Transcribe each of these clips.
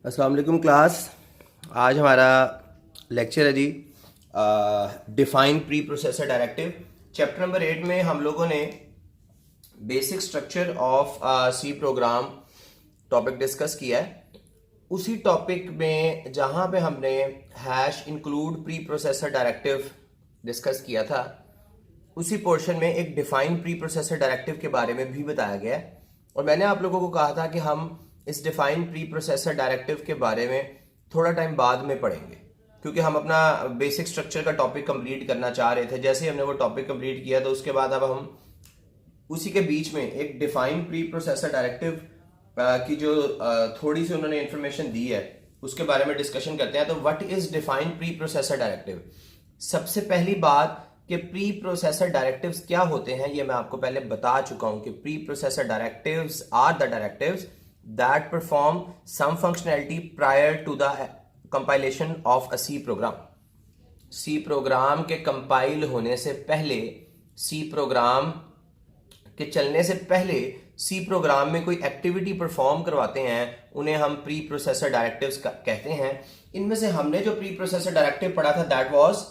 अस्सलाम वालेकुम क्लास। आज हमारा लेक्चर है जी define preprocessor directive. Chapter number 8 में हम लोगों ने basic structure of C program topic discuss किया है। उसी टॉपिक में जहां पे हमने hash include preprocessor directive discuss किया था, उसी पोर्शन में एक डिफाइन प्री प्रोसेसर डायरेक्टिव के बारे में भी बताया गया है। और मैंने आप लोगों को कहा था कि हम इस डिफाइन प्री प्रोसेसर डायरेक्टिव के बारे में थोड़ा टाइम बाद में पढ़ेंगे, क्योंकि हम अपना बेसिक स्ट्रक्चर का टॉपिक कंप्लीट करना चाह रहे थे। जैसे ही हमने वो टॉपिक कंप्लीट किया तो उसके बाद अब हम उसी के बीच में एक डिफाइन प्री प्रोसेसर डायरेक्टिव की जो थोड़ी सी उन्होंने इंफॉर्मेशन दी है उसके बारे में डिस्कशन करते हैं। तो what is define preprocessor directive? सबसे पहली बात कि प्री प्रोसेसर डायरेक्टिव्स क्या होते हैं ये मैं आपको पहले बता चुका हूं कि preprocessor directives are the directives that perform some functionality prior to the compilation of a C program. C program के कंपाइल होने से पहले, सी प्रोग्राम के चलने से पहले सी प्रोग्राम में कोई एक्टिविटी परफॉर्म करवाते हैं, उन्हें हम प्री प्रोसेसर डायरेक्टिव्स कहते हैं। इनमें से हमने जो प्री प्रोसेसर डायरेक्टिव पढ़ा था that was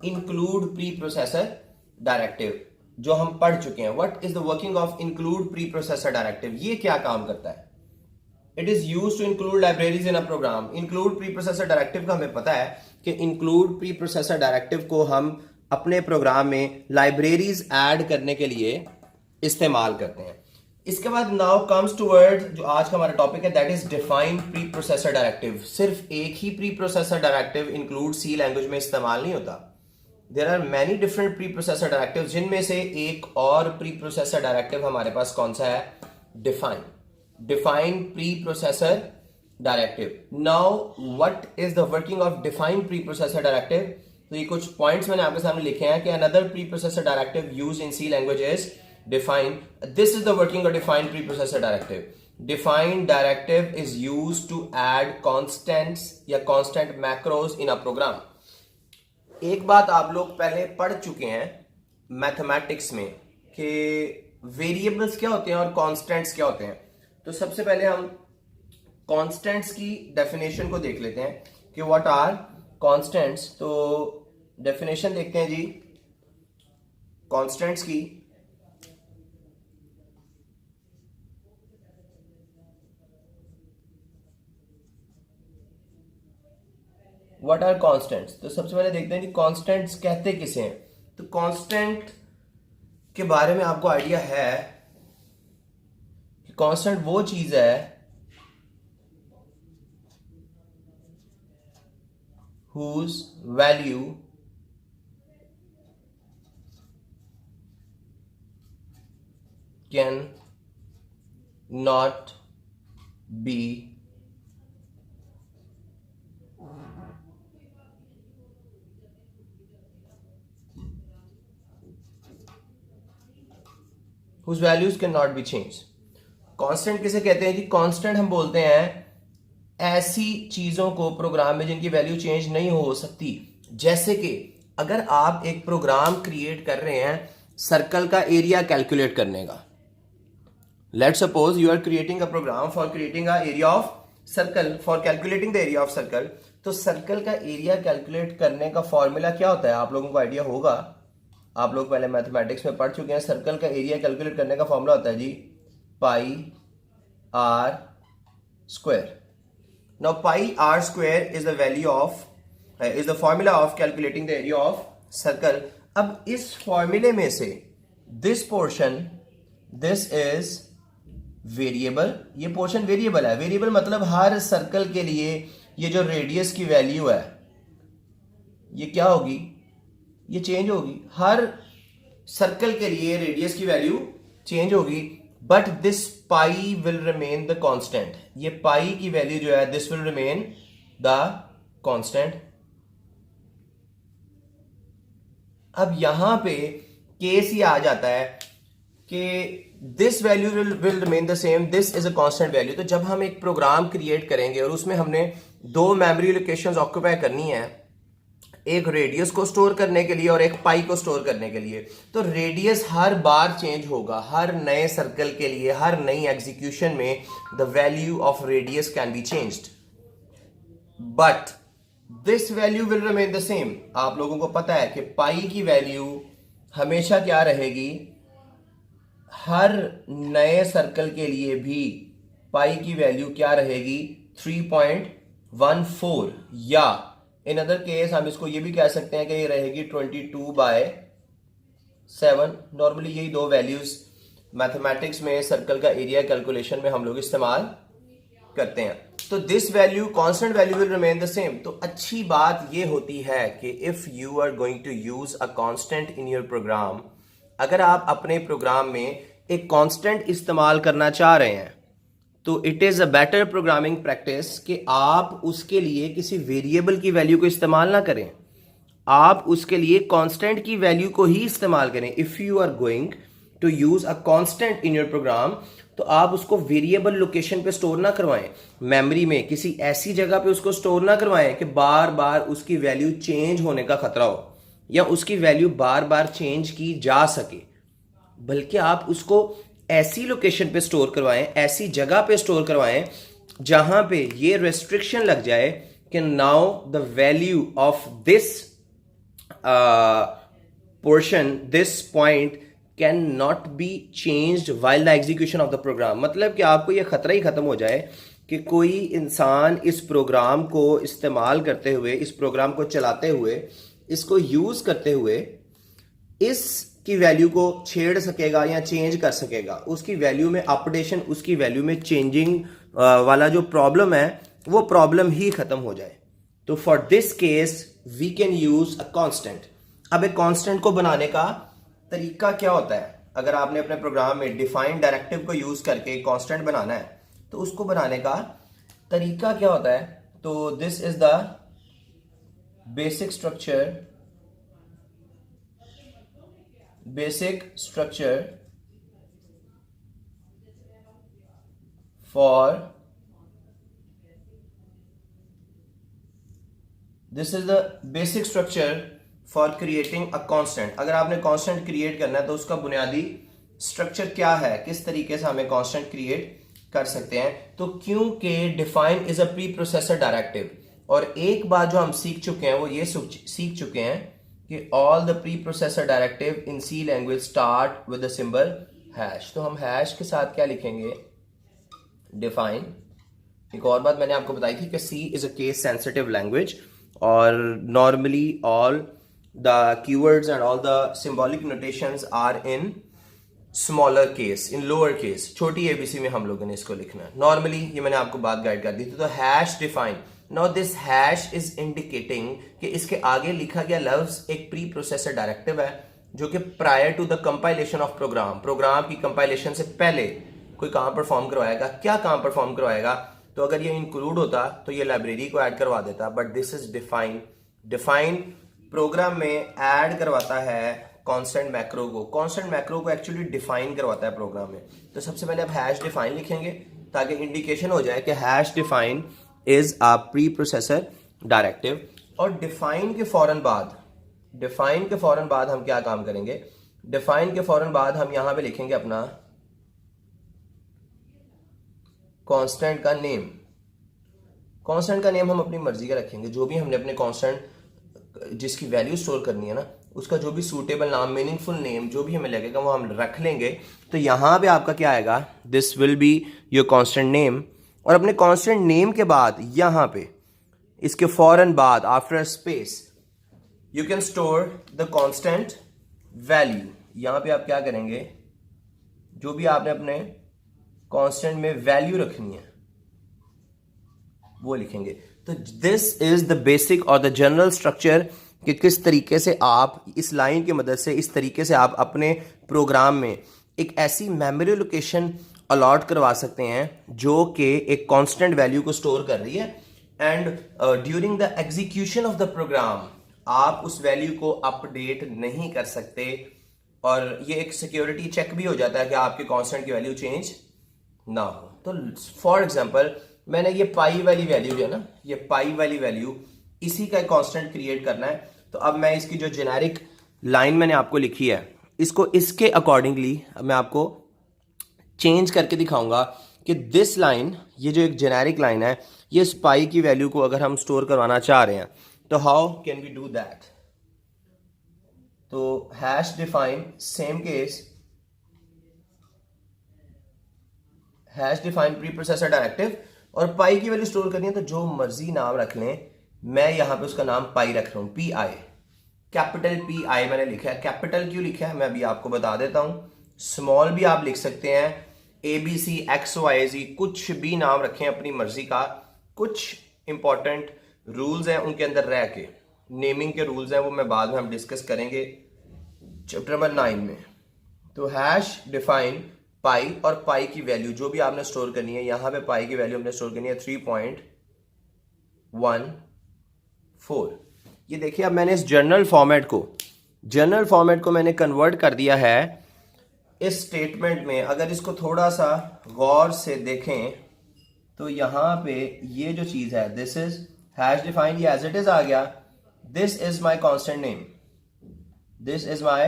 include preprocessor directive, जो हम पढ़ चुके हैं। What is the working of include preprocessor directive? ये क्या काम करता है? It is use to include libraries in a program. Include preprocessor directive का हमें पता है कि इंक्लूड प्री प्रोसेसर डायरेक्टिव को हम अपने प्रोग्राम में लाइब्रेरीज ऐड करने के लिए इस्तेमाल करते हैं। इसके बाद नाउ कम्स टू वर्ड जो आज का हमारा टॉपिक है, that is define preprocessor directive. सिर्फ एक ही preprocessor directive include C language में इस्तेमाल नहीं होता। There are many different preprocessor directive, जिनमें से एक और प्री प्रोसेसर डायरेक्टिव हमारे पास कौन सा है? Define. Define preprocessor directive. Now what is the working of define preprocessor directive? तो ये कुछ पॉइंट्स मैंने आपके सामने लिखे हैं कि another preprocessor directive use in C language is define. This is the working of define preprocessor directive. Define directive is used to add constants या constant macros in a program. एक बात आप लोग पहले पढ़ चुके हैं मैथमेटिक्स में कि वेरिएबल्स क्या होते हैं और कॉन्स्टेंट्स क्या होते हैं। तो सबसे पहले हम कॉन्स्टेंट्स की डेफिनेशन को देख लेते हैं कि व्हाट आर कॉन्स्टेंट्स। तो डेफिनेशन देखते हैं जी कॉन्स्टेंट्स की। What are constants? तो सबसे पहले देखते हैं कि कॉन्स्टेंट्स कहते किसे हैं। तो कॉन्स्टेंट के बारे में आपको आइडिया है कि कॉन्स्टेंट वो चीज है whose value can not be whose values cannot be changed। Constant किसे कहते हैं जी? कांस्टेंट हम बोलते हैं ऐसी चीजों को प्रोग्राम में जिनकी वैल्यू चेंज नहीं हो सकती। जैसे कि अगर आप एक प्रोग्राम क्रिएट कर रहे हैं सर्कल का एरिया कैलकुलेट करने का, let suppose you are creating a program for creating a area of circle, for calculating the area of circle. तो सर्कल का एरिया कैलकुलेट करने का फॉर्मूला क्या होता है? आप लोगों को आइडिया होगा, आप लोग पहले मैथमेटिक्स में पढ़ चुके हैं। सर्कल का एरिया कैलकुलेट करने का फॉर्मूला होता है जी pi r square. Now pi r square is the value of is the formula of calculating the area of circle. अब इस फॉर्मूले में से this portion, this is variable. ये पोर्शन वेरिएबल है। वेरिएबल मतलब हर सर्कल के लिए ये जो रेडियस की वैल्यू है ये क्या होगी? ये चेंज होगी। हर सर्कल के लिए रेडियस की वैल्यू चेंज होगी, but this pi will remain the constant. ये पाई की वैल्यू जो है this will remain the constant. अब यहां पे केस ये आ जाता है कि this value will remain the same, this is a constant value. तो जब हम एक प्रोग्राम क्रिएट करेंगे और उसमें हमने दो मेमोरी लोकेशंस ऑक्यूपाई करनी है, एक रेडियस को स्टोर करने के लिए और एक पाई को स्टोर करने के लिए, तो रेडियस हर बार चेंज होगा। हर नए सर्कल के लिए, हर नई एग्जीक्यूशन में the value of radius can be changed. But this value will remain the same. आप लोगों को पता है कि पाई की वैल्यू हमेशा क्या रहेगी, हर नए सर्कल के लिए भी पाई की वैल्यू क्या रहेगी, 3.14, या इन अदर केस हम इसको ये भी कह सकते हैं कि ये रहेगी 22/7। नॉर्मली यही दो वैल्यूज मैथमेटिक्स में सर्कल का एरिया कैलकुलेशन में हम लोग इस्तेमाल करते हैं। तो this value constant value will remain the same. तो अच्छी बात ये होती है कि if you are going to use a constant in your program, अगर आप अपने प्रोग्राम में एक कांस्टेंट इस्तेमाल करना चाह रहे हैं तो it is a better programming practice कि आप उसके लिए किसी वेरिएबल की वैल्यू को इस्तेमाल ना करें, आप उसके लिए कांस्टेंट की वैल्यू को ही इस्तेमाल करें। If you are going to use a constant in your program, तो आप उसको वेरिएबल लोकेशन पे स्टोर ना करवाएं, मेमोरी में किसी ऐसी जगह पे उसको स्टोर ना करवाएं कि बार बार उसकी वैल्यू चेंज होने का खतरा हो या उसकी वैल्यू बार बार चेंज की जा सके, बल्कि आप उसको ऐसी लोकेशन पे स्टोर करवाएं, ऐसी जगह पे स्टोर करवाएं जहां पे ये रेस्ट्रिक्शन लग जाए कि now the value of this portion, this point can not be changed while the execution of the program. मतलब कि आपको यह खतरा ही खत्म हो जाए कि कोई इंसान इस प्रोग्राम को इस्तेमाल करते हुए, इस प्रोग्राम को चलाते हुए, इसको यूज करते हुए इसकी वैल्यू को छेड़ सकेगा या चेंज कर सकेगा। उसकी वैल्यू में अपडेशन, उसकी वैल्यू में चेंजिंग वाला जो प्रॉब्लम है वो प्रॉब्लम ही खत्म हो जाए। तो for this case we can use a constant. अब एक कांस्टेंट को बनाने का तरीका क्या होता है, अगर आपने अपने प्रोग्राम में डिफाइन डायरेक्टिव को यूज करके कांस्टेंट बनाना है तो उसको बनाने का तरीका क्या होता है। तो this is the basic structure for this is the basic structure for creating a constant. अगर आपने कांस्टेंट क्रिएट करना है तो उसका बुनियादी स्ट्रक्चर क्या है, किस तरीके से हमें कांस्टेंट क्रिएट कर सकते हैं। तो क्योंकि define is a pre processor directive, और एक बात जो हम सीख चुके हैं वो ये सीख चुके हैं कि all the preprocessor directive in C language start with the symbol hash. तो हम हैश के साथ क्या लिखेंगे, डिफाइन। एक और बात मैंने आपको बताई थी कि C is a case sensitive language, और normally all the keywords and all the symbolic notations are in smaller case, in lower case, छोटी एबीसी में हम लोगों ने इसको लिखना है। नॉर्मली ये मैंने आपको बात गाइड कर दी थी। तो hash define, now this hash is indicating कि इसके आगे लिखा गया लफ्ज एक प्री प्रोसेसर डायरेक्टिव है जो कि prior to the compilation of program, program की कंपाइलेशन से पहले कोई काम परफॉर्म करवाएगा। क्या काम परफॉर्म करवाएगा, तो अगर ये इंक्लूड होता तो ये लाइब्रेरी को ऐड करवा देता, but this is define. Define program में ऐड करवाता है कांस्टेंट मैक्रो को, कांस्टेंट मैक्रो को एक्चुअली डिफाइन करवाता है प्रोग्राम में। तो सबसे पहले आप हैश डिफाइन लिखेंगे ताकि इंडिकेशन हो जाए कि hash define is a pre processor directive. और डिफाइन के फौरन बाद हम क्या काम करेंगे, डिफाइन के फौरन बाद हम यहां पे लिखेंगे अपना कांस्टेंट का नेम। कांस्टेंट का नेम हम अपनी मर्जी का रखेंगे, जो भी हमने अपने कांस्टेंट जिसकी वैल्यू स्टोर करनी है ना, उसका जो भी सूटेबल नाम, मीनिंगफुल नेम जो भी हमें लगेगा वो हम रख लेंगे। तो यहां पे आपका क्या आएगा, this will be your constant name. और अपने कांस्टेंट नेम के बाद यहां पे इसके फौरन बाद after space you can store the constant value. यहां पे आप क्या करेंगे, जो भी आपने अपने कांस्टेंट में वैल्यू रखनी है वो लिखेंगे। तो दिस इज द बेसिक और द जनरल स्ट्रक्चर कि किस तरीके से आप इस लाइन की मदद से, इस तरीके से आप अपने प्रोग्राम में एक ऐसी मेमोरी लोकेशन अलॉट करवा सकते हैं जो कि एक कांस्टेंट वैल्यू को स्टोर कर रही है, and during the execution of the program आप उस वैल्यू को अपडेट नहीं कर सकते। और ये एक सिक्योरिटी चेक भी हो जाता है कि आपके कांस्टेंट की वैल्यू चेंज ना हो। तो फॉर एग्जांपल मैंने ये पाई वाली वैल्यू जो है ना, ये पाई वाली वैल्यू इसी का कांस्टेंट क्रिएट करना है। तो अब मैं इसकी जो जेनेरिक लाइन मैंने आपको लिखी है इसको इसके अकॉर्डिंगली मैं आपको चेंज करके दिखाऊंगा कि दिस लाइन, ये जो एक जेनेरिक लाइन है, ये इस पाई की वैल्यू को अगर हम स्टोर करवाना चाह रहे हैं तो how can we do that. तो hash define same case, hash define preprocessor directive, और पाई की वैल्यू स्टोर करनी है तो जो मर्जी नाम रख लें। मैं यहां पे उसका नाम पाई रख रहा हूं, P I, capital P I मैंने लिखा है। कैपिटल क्यों लिखा है मैं अभी आपको बता देता हूं। स्मॉल भी आप लिख सकते हैं, A B C X Y Z, कुछ भी नाम रखें अपनी मर्जी का। कुछ इंपॉर्टेंट रूल्स हैं उनके अंदर रह के, नेमिंग के रूल्स हैं, वो मैं बाद में हम डिस्कस करेंगे चैप्टर नंबर 9 में। तो हैश डिफाइन पाई, और पाई की वैल्यू जो भी आपने स्टोर करनी है, यहां पे पाई की वैल्यू हमने स्टोर करनी है 3.14। ये देखिए अब मैंने इस जर्नल फॉर्मेट को मैंने कन्वर्ट कर दिया है इस स्टेटमेंट में। अगर इसको थोड़ा सा गौर से देखें तो यहां पे ये जो चीज है, दिस इज हैश डिफाइन, ये एज इट इज आ गया। This is my constant name, this is my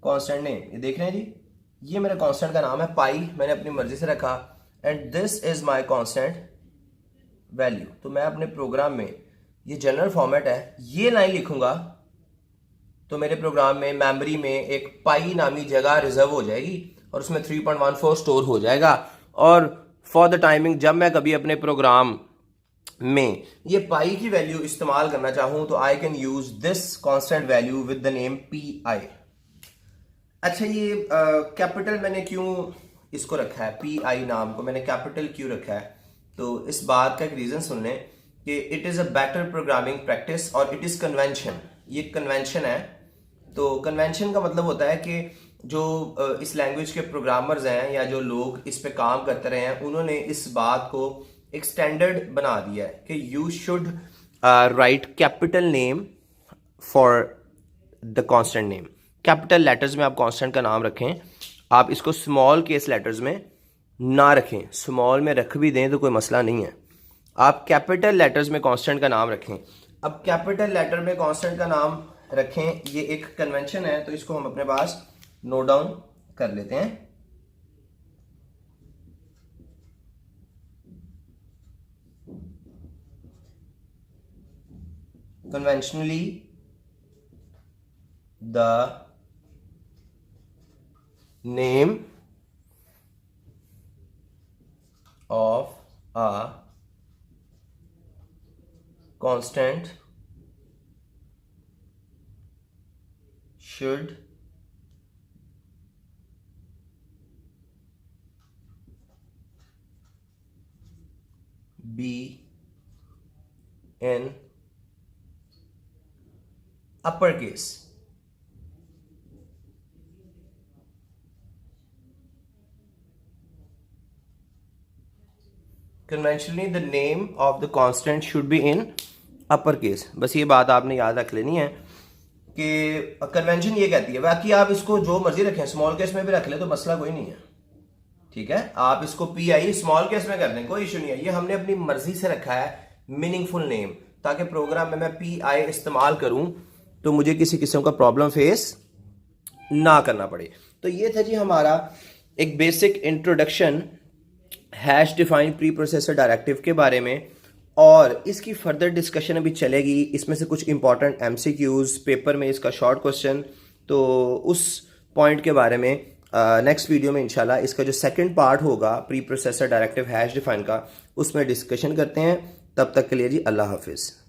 constant name, ये देख रहे हैं जी, ये मेरे कांस्टेंट का नाम है, पाई मैंने अपनी मर्जी से रखा, and this is my constant value. तो मैं अपने प्रोग्राम में, ये जनरल फॉर्मेट है, ये लाइन लिखूंगा तो मेरे प्रोग्राम में मेमोरी में एक पाई नामी जगह रिजर्व हो जाएगी और उसमें 3.14 स्टोर हो जाएगा। और फॉर द टाइमिंग जब मैं कभी अपने प्रोग्राम में ये पाई की वैल्यू इस्तेमाल करना चाहूं तो I can use this constant value with the name P I. अच्छा, ये कैपिटल मैंने क्यों इसको रखा है, पी आई नाम को मैंने कैपिटल क्यों रखा है, तो इस बात का एक रीजन सुन लें कि it is a better programming practice और इट इज कन्वेंशन। ये कन्वेंशन है। तो कन्वेंशन का मतलब होता है कि जो इस लैंग्वेज के प्रोग्रामर्स हैं या जो लोग इस पे काम करते रहे हैं, उन्होंने इस बात को एक स्टैंडर्ड बना दिया है कि you should write capital name for the constant name. Capital letters में आप कांस्टेंट का नाम रखें, आप इसको स्मॉल केस लेटर्स में ना रखें। स्मॉल में रख भी दें तो कोई मसला नहीं है, आप कैपिटल लेटर्स में कांस्टेंट का नाम रखें। अब कैपिटल लेटर में कांस्टेंट का नाम रखें, ये एक कन्वेंशन है, तो इसको हम अपने पास नोट डाउन कर लेते हैं। Conventionally the name of a constant should be in uppercase. Conventionally the name of the constant should be in upper case. बस ये बात आपने याद रख लेनी है कि कन्वेंशन ये कहती है। बाकी आप इसको जो मर्जी रखें, स्मॉल केस में भी रख ले तो मसला कोई नहीं है, ठीक है। आप इसको पी आई स्मॉल केस में कर दें, कोई इशू नहीं है। ये हमने अपनी मर्जी से रखा है मीनिंगफुल नेम, ताकि प्रोग्राम में मैं पी आई इस्तेमाल करूं तो मुझे किसी किस्म का प्रॉब्लम फेस ना करना पड़े। तो ये था जी हमारा एक basic introduction hash define preprocessor directive के बारे में, और इसकी फर्दर डिस्कशन अभी चलेगी। इसमें से कुछ इंपॉर्टेंट एमसीक्यूज पेपर में, इसका शॉर्ट क्वेश्चन, तो उस पॉइंट के बारे में नेक्स्ट वीडियो में इंशाल्लाह इसका जो सेकंड पार्ट होगा pre processor directive hash define का, उसमें डिस्कशन करते हैं। तब तक के लिए जी अल्लाह हाफिज़।